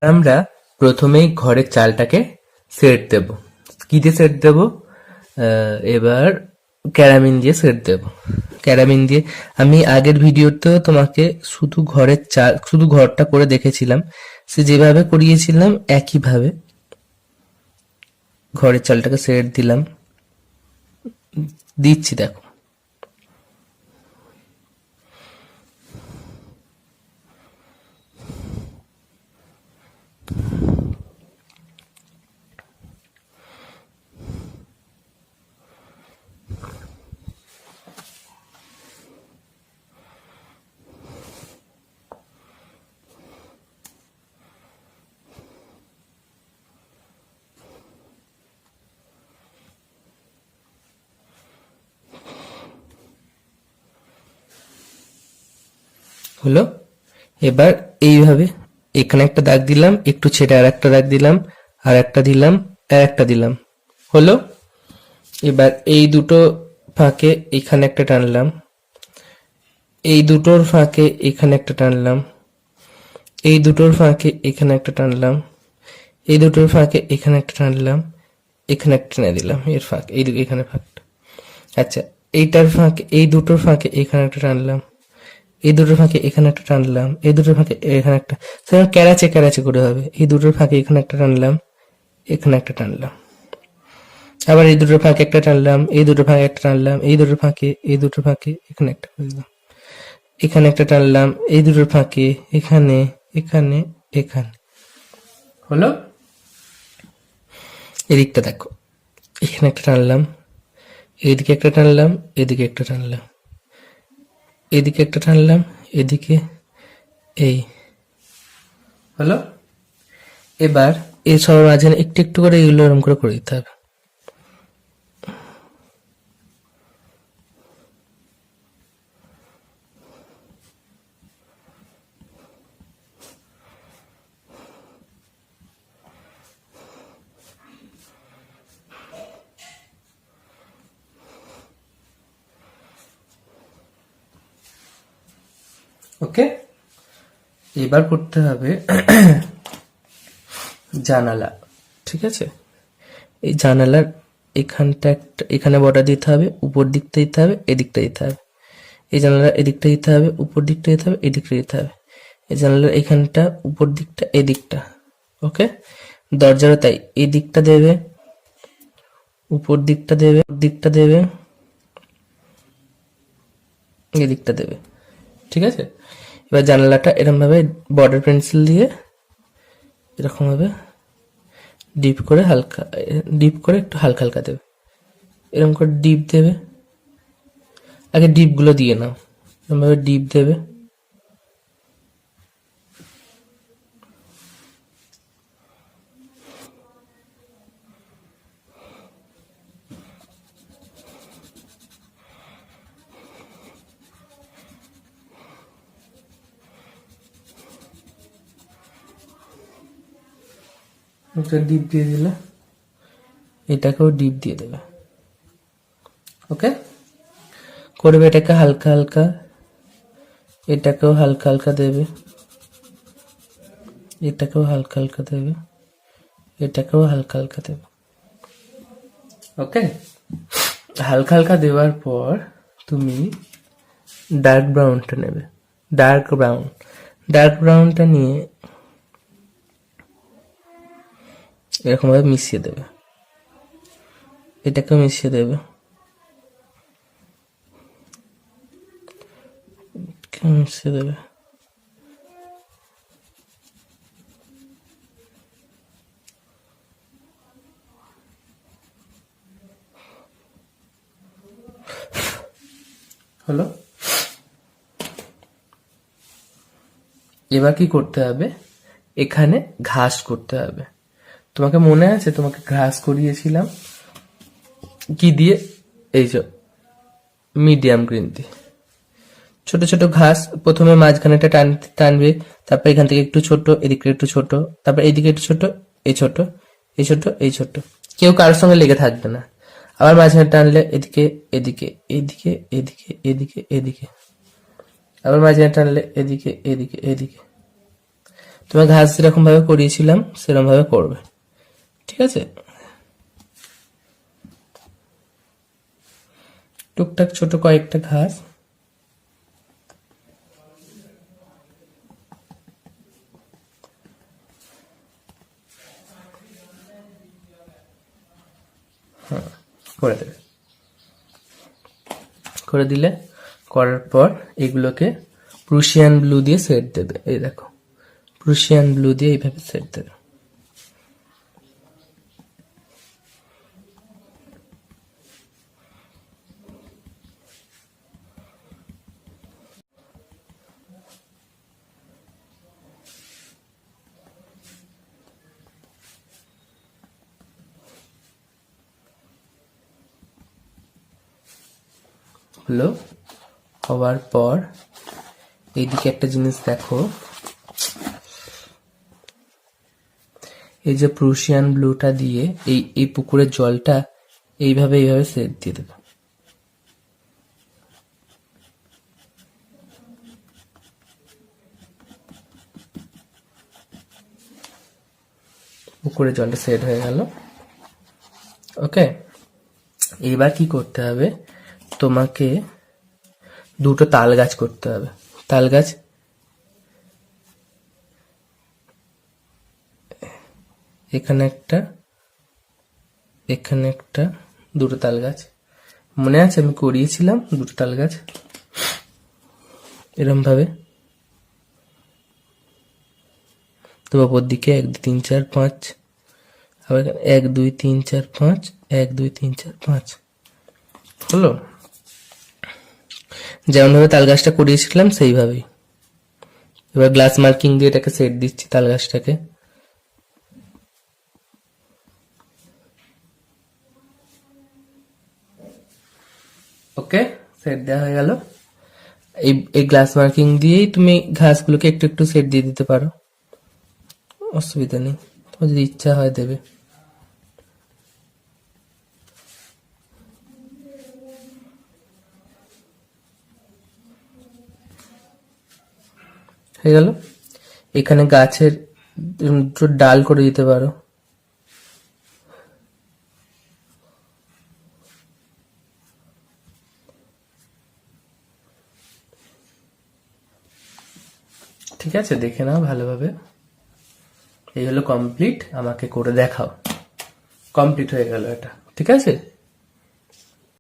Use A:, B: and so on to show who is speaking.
A: আমরা প্রথমেই ঘরের চালটাকে সেট দেব। কি দিয়ে সেট দেব? এবার ক্যারামিন দিয়ে সেট দেব। ক্যারামিন দিয়ে আমি আগের ভিডিওতেও তোমাকে শুধু ঘরের চাল, শুধু ঘরটা করে দেখেছিলাম। সে যেভাবে করিয়েছিলাম একইভাবে ঘরের চালটাকে সেট দিলাম, দিচ্ছি দেখো। হলো। এবার এইভাবে এখানে একটা দাগ দিলাম, একটু ছেড়ে আর একটা দাগ দিলাম, আর একটা দিলাম, আর একটা দিলাম। হলো। এবার এই দুটো ফাঁকে এখানে একটা টানলাম, এই দুটোর ফাঁকে এখানে একটা টানলাম, এই দুটোর ফাঁকে এখানে একটা টানলাম, এই দুটোর ফাঁকে এখানে একটা টানলাম, এখানে একটা টেনে দিলাম, এর ফাঁক এই এখানে ফাঁকটা। আচ্ছা, এইটার ফাঁকে, এই দুটোর ফাঁকে এখানে একটা টানলাম, এই দুটোর ফাঁকে এখানে একটা টানলাম, এই দুটোর ফাঁকে এখানে একটা, সেরকম ক্যারাচে ক্যারাচে করে হবে। এই দুটোর ফাঁকে এখানে একটা টানলাম, এখানে একটা টানলাম, আবার এই দুটোর ফাঁকে একটা টানলাম, এই দুটোর ফাঁকে একটা টানলাম, এই দুটোর ফাঁকে, এই দুটোর ফাঁকে এখানে একটা করে দিলাম, এখানে একটা টানলাম, এই দুটোর ফাঁকে, এখানে, এখানে, এখানে। হলো। এদিকটা দেখো, এখানে একটা টানলাম, এদিকে একটা টানলাম, এদিকে একটা টানলাম, এদিকে একটা টানলাম, এদিকে, এই। হলো। এবার এই সবার মাঝখানে একটু একটু করে এগুলো এরকম করে দিতে হবে। ওকে। এবার করতে হবে জানালা। ঠিক আছে, এই জানালার এখানটা একটা, এখানে বর্ডার দিতে হবে, উপর দিকটা দিতে হবে, এদিকটা দিতে হবে। এই জানালার এদিকটা দিতে হবে, উপর দিকটা দিতে হবে, এদিকটা দিতে হবে। এই জানালার এখানটা, উপর দিকটা, এদিকটা। ওকে। দরজারও তাই, এই দিকটা দেবে, উপর দিকটা দেবে, দিকটা দেবে, এদিকটা দেবে। ঠিক আছে। এবার জানালাটা এরকম ভাবে বর্ডার পেন্সিল দিয়ে এরকম ভাবে ডিপ করে হালকা, ডিপ করে একটু হালকা হালকা দেবে, এরকম করে ডিপ দেবে। আগে ডিপ গুলো দিয়ে নাও, এরকম ভাবে ডিপ দেবে। একটা ডিপ দিয়ে দিলে, এটাকেও ডিপ দিয়ে দেবে। ওকে। করবে এটাকে হালকা হালকা, এটাকেও হালকা হালকা দেবে, এটাকেও হালকা হালকা দেবে, এটাকেও হালকা হালকা দেবে। ওকে। হালকা হালকা দেওয়ার পর তুমি ডার্ক ব্রাউনটা নেবে, ডার্ক ব্রাউন। ডার্ক ব্রাউনটা নিয়ে এরকম ভাবে মিশিয়ে দেবে, এটাকেও মিশিয়ে দেবে, মিশিয়ে দেবে। হলো। এবার কি করতে হবে? এখানে ঘাস করতে হবে। তোমাকে মনে আছে তোমাকে ঘাস করিয়েছিলাম কি দিয়ে? এই যে মিডিয়াম গ্রিন দিয়ে ছোট ছোট ঘাস। প্রথমে মাঝখানেটা টানবে, তারপর এখান থেকে একটু ছোট, এদিকে একটু ছোট, তারপর এইদিকে একটু ছোট, এই ছোট, এই ছোট, এই ছোট। কেউ কারোর সঙ্গে লেগে থাকবে না। আবার মাঝখানে টানলে এদিকে, এদিকে, এদিকে, এদিকে, এদিকে, এদিকে। আবার মাঝখানে টানলে এদিকে, এদিকে, এদিকে। তোমার ঘাস যেরকম ভাবে করিয়েছিলাম সেরকম ভাবে করবে, ঠিক আছে? টুকটাক ছোট কয়েকটা ঘাস করে দেবে। করে দিলে, করার পর এগুলোকে প্রুশিয়ান ব্লু দিয়ে সেট দেবে। এই দেখো, প্রুশিয়ান ব্লু দিয়ে এইভাবে সেট দেবে। হলো, হওয়ার পর এইদিকে একটা জিনিস দেখো, এই যে প্রুশিয়ান ব্লুটা দিয়ে এই পুকুরের জলটা এইভাবে সেট দিয়ে দেবে। পুকুরের জলটা সেট হয়ে গেল। ওকে, এবার কি করতে হবে, তোমাকে দুটো তাল গাছ করতে হবে। তাল গাছ এখানে একটা, এখানে একটা, দুটো তাল গাছ। মনে আছে আমি করিয়েছিলাম দুটো তাল গাছ এরম ভাবে। তো ওপর দিকে 1 2 3 4 5, আবার 1 2 3 4 5, 1 2 3 4 5 হলো। যেমন ভাবে তাল গাছটা করিয়েছিলাম সেইভাবেই। এবার গ্লাস মার্কিং দিয়ে এটাকে সেট দিচ্ছি তাল গাছটাকে। ওকে, সেট দেওয়া হয়ে গেল। এই গ্লাস মার্কিং দিয়েই তুমি ঘাসগুলোকে একটু একটু সেট দিয়ে দিতে পারো, অসুবিধা নেই, তোমার যদি ইচ্ছা হয় দেবে। হয়ে গেল। এখানে গাছের দুটো ডাল করে দিতে পারো। ঠিক আছে, দেখে নাও ভালোভাবে। এই হলো কমপ্লিট, আমাকে করে দেখাও। কমপ্লিট হয়ে গেল এটা, ঠিক আছে।